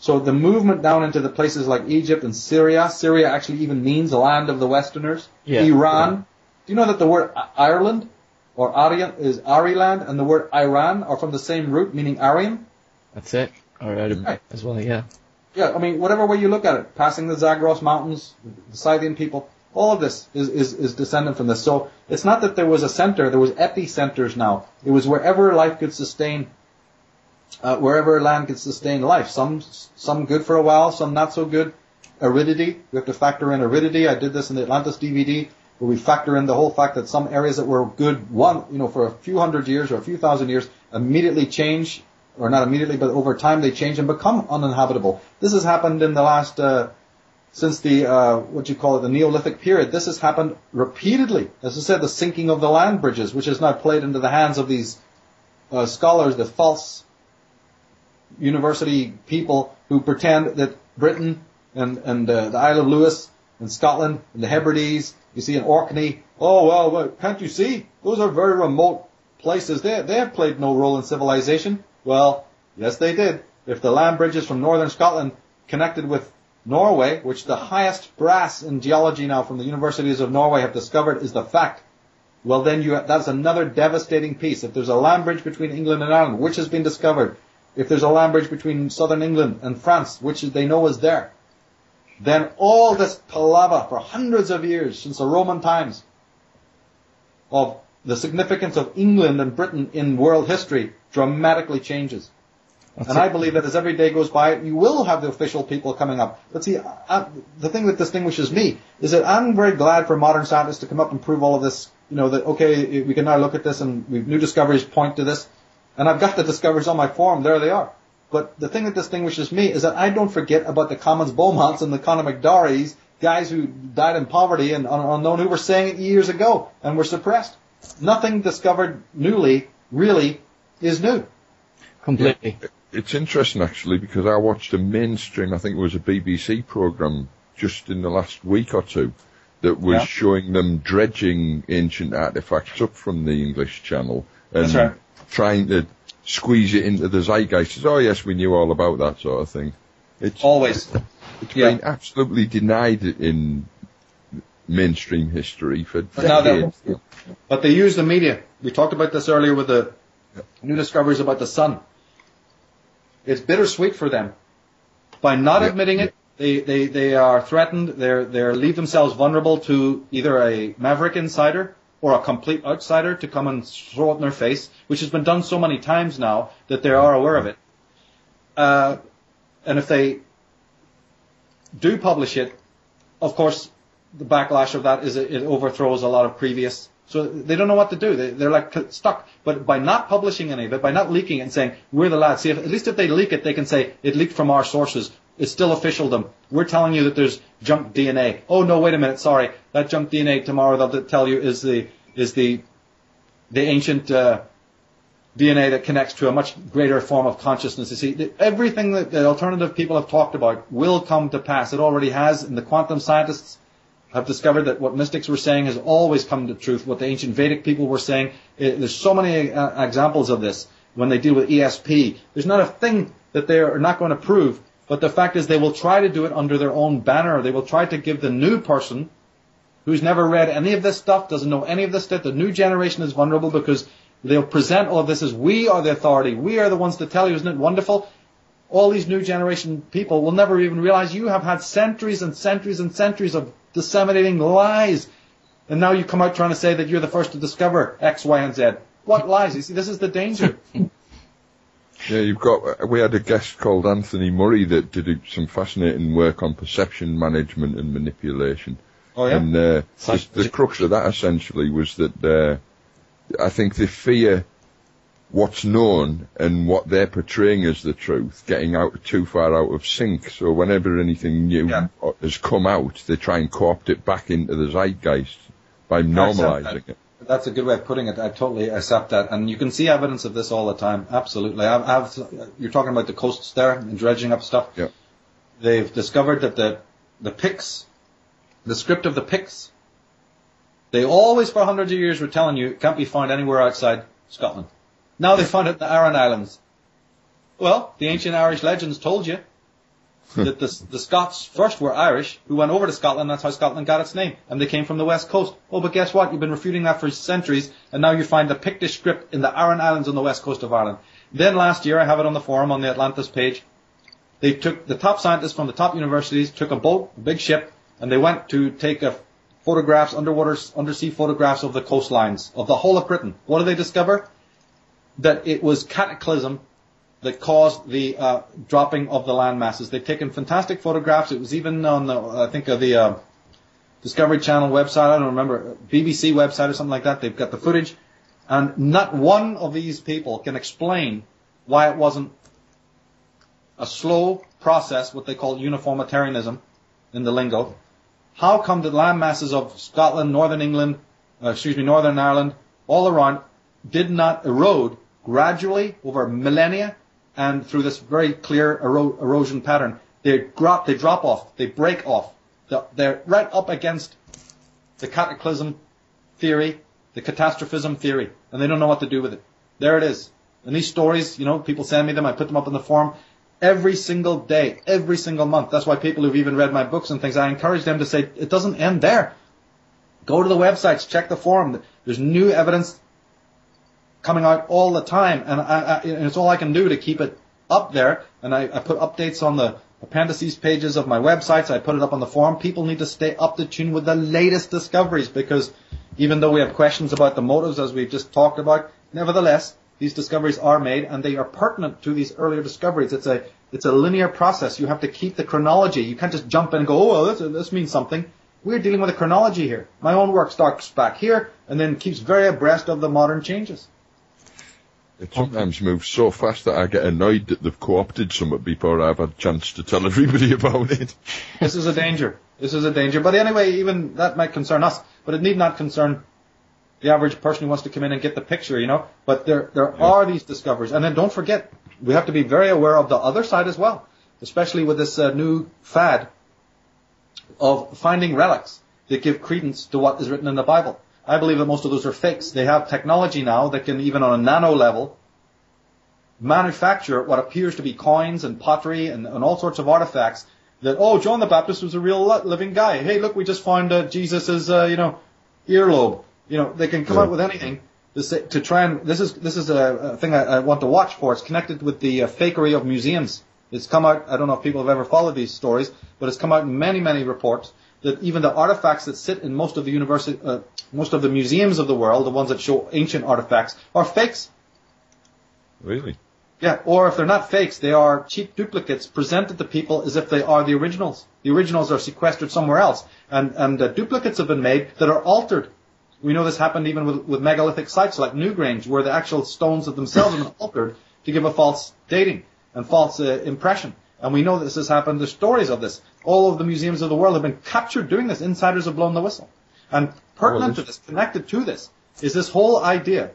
So the movement down into the places like Egypt and Syria actually even means the land of the Westerners. Yeah. Iran. Do you know that the word Ireland or Aryan is Ariland and the word Iran are from the same root, meaning Aryan? That's it. I read it as well, yeah. Yeah, I mean, whatever way you look at it, passing the Zagros Mountains, the Scythian people, all of this is descendant from this. So it's not that there was a center, there was epicenters now. It was wherever life could sustain, wherever land could sustain life. Some good for a while, some not so good. Aridity, we have to factor in aridity. I did this in the Atlantis DVD, where we factor in the whole fact that some areas that were good for a few hundred years or a few thousand years immediately change, or not immediately, but over time they change and become uninhabitable. This has happened in the last, since the, the Neolithic period. This has happened repeatedly. As I said, the sinking of the land bridges, which has now played into the hands of these scholars, the false university people who pretend that Britain and the Isle of Lewis and Scotland and the Hebrides, you see in Orkney, can't you see? Those are very remote places. They have played no role in civilization. Well, yes, they did. If the land bridges from northern Scotland connected with Norway, which the highest brass in geology now from the universities of Norway have discovered is the fact, well, then that's another devastating piece. If there's a land bridge between England and Ireland, which has been discovered, if there's a land bridge between southern England and France, which they know is there, then all this palaver for hundreds of years since the Roman times of the significance of England and Britain in world history dramatically changes. I believe that as every day goes by, you will have the official people coming up. But see, the thing that distinguishes me is that I'm very glad for modern scientists to come up and prove all of this, that, okay, we can now look at this and new discoveries point to this. And I've got the discoveries on my forum, there they are. But the thing that distinguishes me is that I don't forget about the Commons Beaumonts and the Conor McDorries, guys who died in poverty and unknown, who were saying it years ago and were suppressed. Nothing discovered newly really is new. Completely. Yeah, it's interesting, actually, because I watched a mainstream, I think it was a BBC programme just in the last week or two, that was showing them dredging ancient artefacts up from the English Channel and trying to squeeze it into the zeitgeist. Oh, yes, we knew all about that sort of thing. It's been absolutely denied in mainstream history for decades. But they use the media. We talked about this earlier with the new discoveries about the sun. It's bittersweet for them. By not admitting it, they are threatened. They leave themselves vulnerable to either a maverick insider or a complete outsider to come and throw it in their face, which has been done so many times now that they are aware of it. And if they do publish it, of course, the backlash of that is it overthrows a lot of previous. So they don't know what to do. They're like stuck. But by not publishing any of it, by not leaking it and saying, we're the lads, see, at least if they leak it, they can say, it leaked from our sources. It's still officialdom. We're telling you that there's junk DNA. Oh, no, wait a minute, sorry. That junk DNA tomorrow they'll tell you is the ancient DNA that connects to a much greater form of consciousness. You see, everything that the alternative people have talked about will come to pass. It already has, and the quantum scientists have discovered that what mystics were saying has always come to truth. What the ancient Vedic people were saying, there's so many examples of this when they deal with ESP. There's not a thing that they are not going to prove, but the fact is they will try to do it under their own banner. They will try to give the new person who's never read any of this stuff, doesn't know any of this stuff, the new generation is vulnerable because they'll present all of this as we are the authority. We are the ones to tell you, isn't it wonderful? All these new generation people will never even realize you have had centuries and centuries and centuries of disseminating lies. And now you come out trying to say that you're the first to discover X, Y, and Z. What lies? You see, this is the danger. Yeah, we had a guest called Anthony Murray that did some fascinating work on perception management and manipulation. Oh, yeah? And the crux of that essentially was that I think they fear what's known and what they're portraying as the truth getting too far out of sync. So whenever anything new has come out, they try and co-opt it back into the zeitgeist by normalizing it. That's a good way of putting it. I totally accept that. And you can see evidence of this all the time. Absolutely. You're talking about the coasts there and dredging up stuff. Yeah. They've discovered that the Picts, the script of the Picts, they always for hundreds of years were telling you it can't be found anywhere outside Scotland. Now they found it in the Aran Islands. Well, the ancient Irish legends told you. that the Scots first were Irish, who went over to Scotland. That's how Scotland got its name, and they came from the west coast. Oh, but guess what? You've been refuting that for centuries, and now you find the Pictish script in the Aran Islands on the west coast of Ireland. Then last year, I have it on the forum on the Atlantis page. They took the top scientists from the top universities, took a boat, a big ship, and they went to take photographs, undersea photographs of the coastlines of the whole of Britain. What did they discover? That it was cataclysm that caused the dropping of the land masses. They've taken fantastic photographs. It was even on the Discovery Channel website. I don't remember, BBC website or something like that. They've got the footage, and not one of these people can explain why it wasn't a slow process, what they call uniformitarianism in the lingo. How come the land masses of Scotland, Northern Ireland, all around, did not erode gradually over millennia and through this very clear erosion pattern? They drop off, they break off. They're right up against the cataclysm theory, the catastrophism theory, and they don't know what to do with it. There it is. And these stories, people send me them, I put them up in the forum every single day, every single month. That's why people who've even read my books and things, I encourage them to say, it doesn't end there. Go to the websites, check the forum. There's new evidence coming out all the time, and it's all I can do to keep it up there. And I put updates on the appendices pages of my websites. I put it up on the forum. People need to stay up to tune with the latest discoveries, because even though we have questions about the motives, as we've just talked about, nevertheless, these discoveries are made, and they are pertinent to these earlier discoveries. It's a linear process. You have to keep the chronology. You can't just jump in and go, oh, well, this means something. We're dealing with a chronology here. My own work starts back here, and then keeps very abreast of the modern changes. It sometimes moves so fast that I get annoyed that they've co-opted something before I've had a chance to tell everybody about it. This is a danger. But anyway, even that might concern us, but it need not concern the average person who wants to come in and get the picture, But there are these discoveries. And then don't forget, we have to be very aware of the other side as well, especially with this new fad of finding relics that give credence to what is written in the Bible. I believe that most of those are fakes. They have technology now that can, even on a nano level, manufacture what appears to be coins and pottery and all sorts of artifacts that, John the Baptist was a real living guy. Hey, look, we just found Jesus' earlobe. They can come out with anything to try and, this is a thing I want to watch for. It's connected with the fakery of museums. It's come out, I don't know if people have ever followed these stories, but it's come out in many, many reports that even the artifacts that sit in most of the museums of the world, the ones that show ancient artifacts, are fakes. Really? Yeah, or if they're not fakes, they are cheap duplicates presented to people as if they are the originals. The originals are sequestered somewhere else, and duplicates have been made that are altered. We know this happened even with megalithic sites like Newgrange, where the actual stones of themselves have been altered to give a false dating and false impression. And we know this has happened. There's stories of this. All of the museums of the world have been captured doing this. Insiders have blown the whistle. And pertinent to this, connected to this, is this whole idea.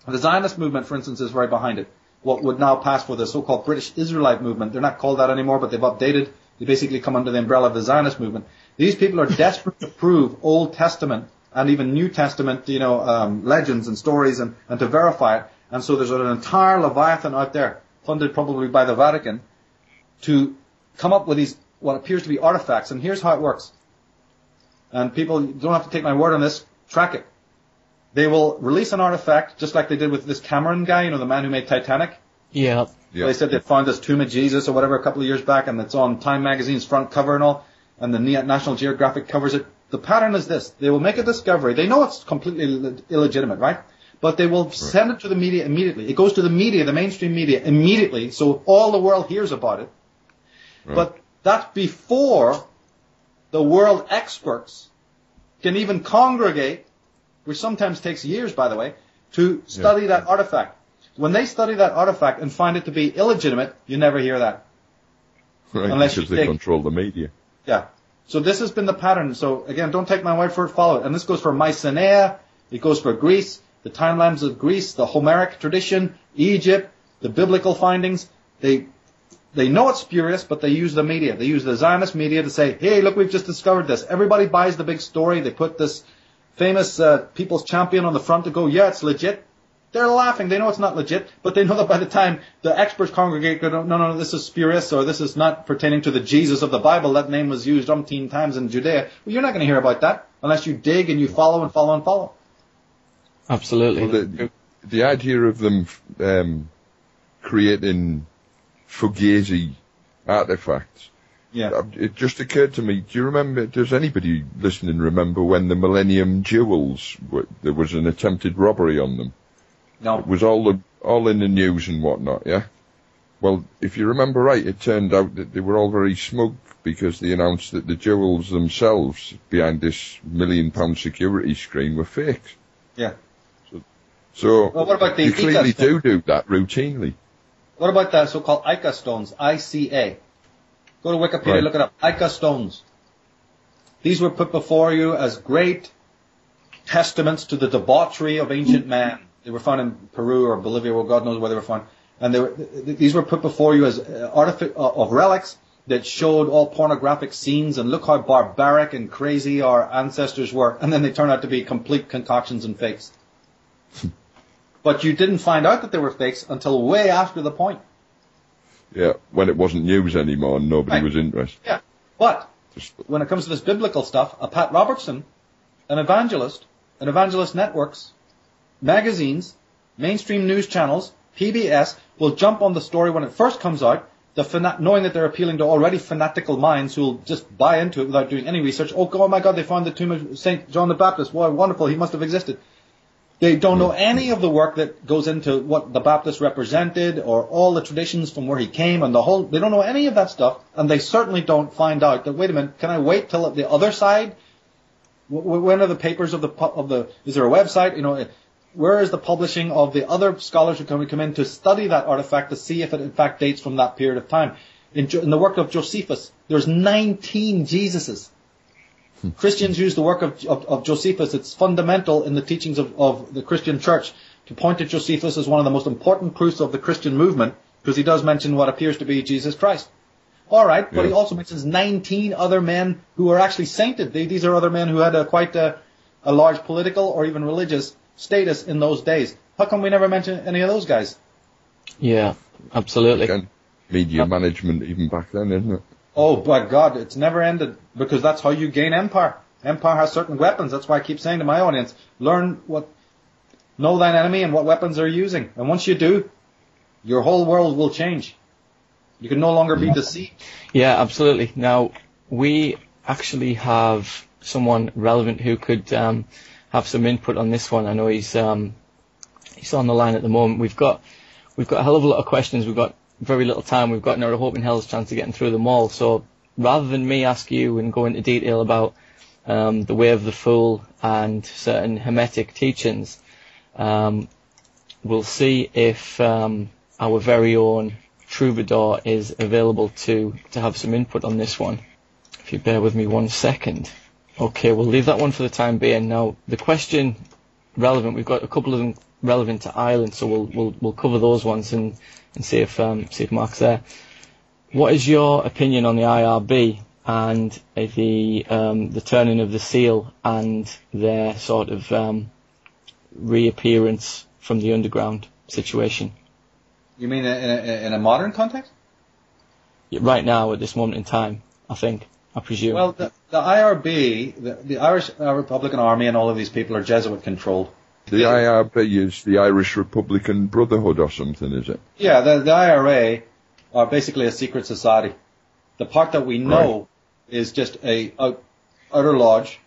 The Zionist movement, for instance, is right behind it. What would now pass for the so-called British Israelite movement. They're not called that anymore, but they've updated. They basically come under the umbrella of the Zionist movement. These people are desperate to prove Old Testament and even New Testament, legends and stories and to verify it. And so there's an entire Leviathan out there, funded probably by the Vatican, to come up with these, what appears to be artifacts. And here's how it works. And people don't have to take my word on this, track it. They will release an artifact, just like they did with this Cameron guy, the man who made Titanic. Yeah. They said they found this tomb of Jesus or whatever a couple of years back, and it's on Time magazine's front cover and all, and the National Geographic covers it. The pattern is this. They will make a discovery. They know it's completely illegitimate, right? But they will send it to the media immediately. It goes to the media, the mainstream media, immediately, so all the world hears about it. Right. But that's before the world experts can even congregate, which sometimes takes years, by the way, to study that artifact. When they study that artifact and find it to be illegitimate, you never hear that. Right, unless because they control the media. Yeah. So this has been the pattern. So again, don't take my word for it, follow it. And this goes for Mycenae, it goes for Greece, the timelines of Greece, the Homeric tradition, Egypt, the biblical findings. They know it's spurious, but they use the media. They use the Zionist media to say, hey, look, we've just discovered this. Everybody buys the big story. They put this famous people's champion on the front to go, yeah, it's legit. They're laughing. They know it's not legit, but they know that by the time the experts congregate, go, no, this is spurious, or this is not pertaining to the Jesus of the Bible. That name was used umpteen times in Judea. Well, you're not going to hear about that unless you dig and you follow and follow and follow. Absolutely. Well, the idea of them creating fugazi artifacts, it just occurred to me, do you remember, does anybody listening remember when the Millennium Jewels, there was an attempted robbery on them? No. It was all in the news and whatnot, yeah? Well, if you remember right, it turned out that they were all very smug because they announced that the jewels themselves behind this £1 million security screen were fake. Yeah. So well, what about the you clearly do that routinely. What about the so-called Ica stones, ICA? Go to Wikipedia, look it up. Ica stones. These were put before you as great testaments to the debauchery of ancient man. They were found in Peru or Bolivia, or God knows where they were found. And these were put before you as of relics that showed all pornographic scenes, and look how barbaric and crazy our ancestors were. And then they turned out to be complete concoctions and fakes. But you didn't find out that they were fakes until way after the point. Yeah, when it wasn't news anymore and nobody was interested. Yeah, but when it comes to this biblical stuff, a Pat Robertson, an evangelist networks, magazines, mainstream news channels, PBS, will jump on the story when it first comes out, knowing that they're appealing to already fanatical minds who will just buy into it without doing any research. Oh my God, they found the tomb of St. John the Baptist. Wow, wonderful, he must have existed. They don't know any of the work that goes into what the Baptist represented or all the traditions from where he came and they don't know any of that stuff, and they certainly don't find out that, wait a minute, can I wait till the other side? When are the papers of the, is there a website? Where is the publishing of the other scholars who come in to study that artifact to see if it in fact dates from that period of time? In the work of Josephus, there's 19 Jesuses. Christians use the work of Josephus. It's fundamental in the teachings of the Christian church to point to Josephus as one of the most important proofs of the Christian movement, because he does mention what appears to be Jesus Christ. All right, but he also mentions 19 other men who are actually sainted. These are other men who had quite a large political or even religious status in those days. How come we never mention any of those guys? Yeah, absolutely. Again, media management even back then, isn't it? Oh, by God, it's never ended, because that's how you gain empire. Empire has certain weapons. That's why I keep saying to my audience, know thine enemy and what weapons they're using. And once you do, your whole world will change. You can no longer be deceived. Yeah, absolutely. Now, we actually have someone relevant who could have some input on this one. I know he's on the line at the moment. We've got a hell of a lot of questions. We've got very little time. We've got no hope in hell's chance of getting through them all. So rather than me ask you and go into detail about the way of the fool and certain Hermetic teachings, we'll see if our very own Troubadour is available to have some input on this one. If you bear with me 1 second. Okay, we'll leave that one for the time being. Now, the question relevant, we've got a couple of them relevant to Ireland, so we'll cover those ones and see if Mark's there. What is your opinion on the IRB and the turning of the seal and their sort of reappearance from the underground situation? You mean in a modern context? Yeah, right now, at this moment in time, I presume. Well, the IRB, the Irish Republican Army, and all of these people are Jesuit controlled. The IRB is the Irish Republican Brotherhood or something, is it? Yeah, the IRA are basically a secret society. The part that we know is just a utter lodge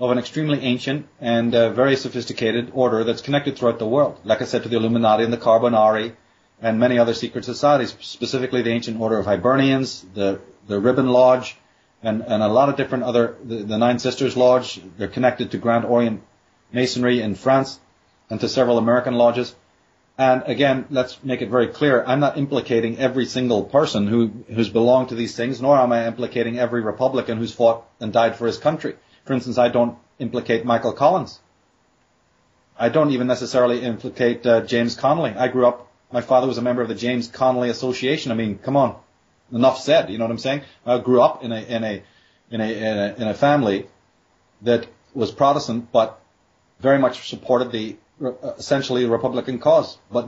of an extremely ancient and very sophisticated order that's connected throughout the world. Like I said, to the Illuminati and the Carbonari and many other secret societies, specifically the ancient order of Hibernians, the Ribbon Lodge, and a lot of different other, the Nine Sisters Lodge. They're connected to Grand Orient Masonry in France and to several American lodges. And again, let's make it very clear, I'm not implicating every single person who's belonged to these things, nor am I implicating every Republican who's fought and died for his country. For instance, I don't implicate Michael Collins. I don't even necessarily implicate James Connolly. My father was a member of the James Connolly Association. I mean, come on, enough said. You know what I'm saying? I grew up in a family that was Protestant, but very much supported the essentially a Republican cause. But